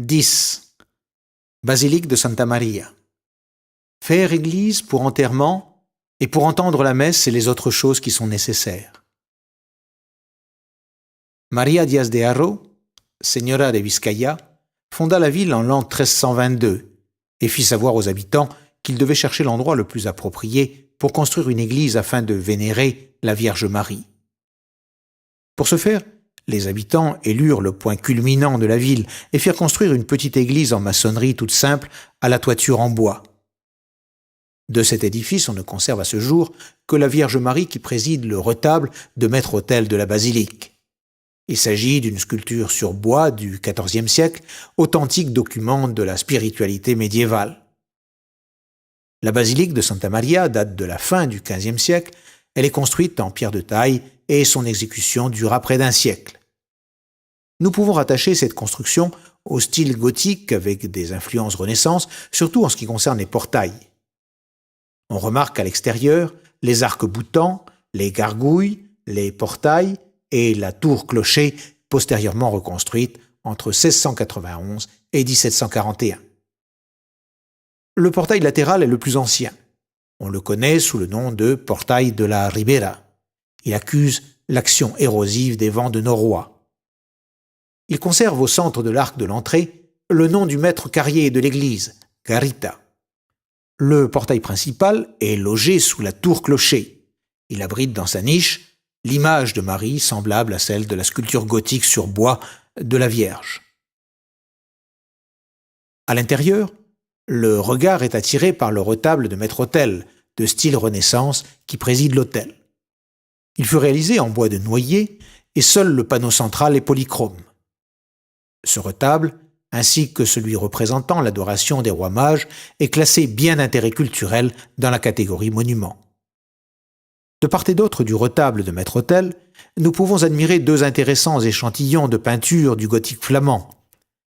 10. Basilique de Santa Maria. Faire église pour enterrement et pour entendre la messe et les autres choses qui sont nécessaires. Maria Diaz de Haro, señora de Vizcaya, fonda la ville en l'an 1322 et fit savoir aux habitants qu'ils devaient chercher l'endroit le plus approprié pour construire une église afin de vénérer la Vierge Marie. Pour ce faire, les habitants élurent le point culminant de la ville et firent construire une petite église en maçonnerie toute simple à la toiture en bois. De cet édifice, on ne conserve à ce jour que la Vierge Marie qui préside le retable de maître-autel de la basilique. Il s'agit d'une sculpture sur bois du XIVe siècle, authentique document de la spiritualité médiévale. La basilique de Santa Maria date de la fin du XVe siècle. Elle est construite en pierre de taille et son exécution dura près d'un siècle. Nous pouvons rattacher cette construction au style gothique avec des influences Renaissance, surtout en ce qui concerne les portails. On remarque à l'extérieur les arcs-boutants, les gargouilles, les portails et la tour-clocher postérieurement reconstruite entre 1691 et 1741. Le portail latéral est le plus ancien. On le connaît sous le nom de portail de la Ribera. Il accuse l'action érosive des vents de noroît. Il conserve au centre de l'arc de l'entrée le nom du maître carrier de l'église, Garita. Le portail principal est logé sous la tour-clocher. Il abrite dans sa niche l'image de Marie semblable à celle de la sculpture gothique sur bois de la Vierge. À l'intérieur, le regard est attiré par le retable de maître-autel, de style Renaissance, qui préside l'autel. Il fut réalisé en bois de noyer et seul le panneau central est polychrome. Ce retable, ainsi que celui représentant l'adoration des rois mages, est classé bien d'intérêt culturel dans la catégorie monument. De part et d'autre du retable de maître-autel, nous pouvons admirer deux intéressants échantillons de peinture du gothique flamand,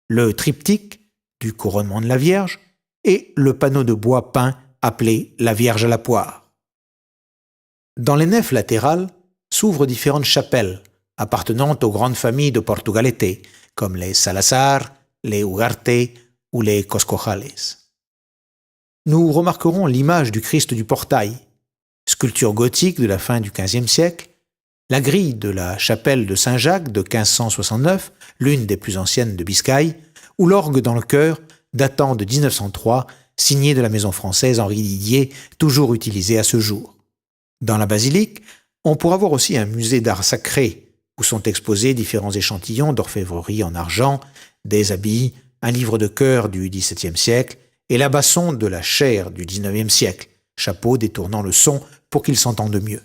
le triptyque du couronnement de la Vierge et le panneau de bois peint appelé la Vierge à la poire. Dans les nefs latérales s'ouvrent différentes chapelles appartenant aux grandes familles de Portugalete, comme les Salazar, les Ugarte ou les Coscojales. Nous remarquerons l'image du Christ du portail, sculpture gothique de la fin du XVe siècle, la grille de la chapelle de Saint-Jacques de 1569, l'une des plus anciennes de Biscaye, ou l'orgue dans le chœur datant de 1903, signé de la maison française Henri Didier, toujours utilisé à ce jour. Dans la basilique, on pourra voir aussi un musée d'art sacré, où sont exposés différents échantillons d'orfèvrerie en argent, des habits, un livre de chœur du XVIIe siècle et la basson de la chaire du XIXe siècle, chapeau détournant le son pour qu'il s'entende mieux.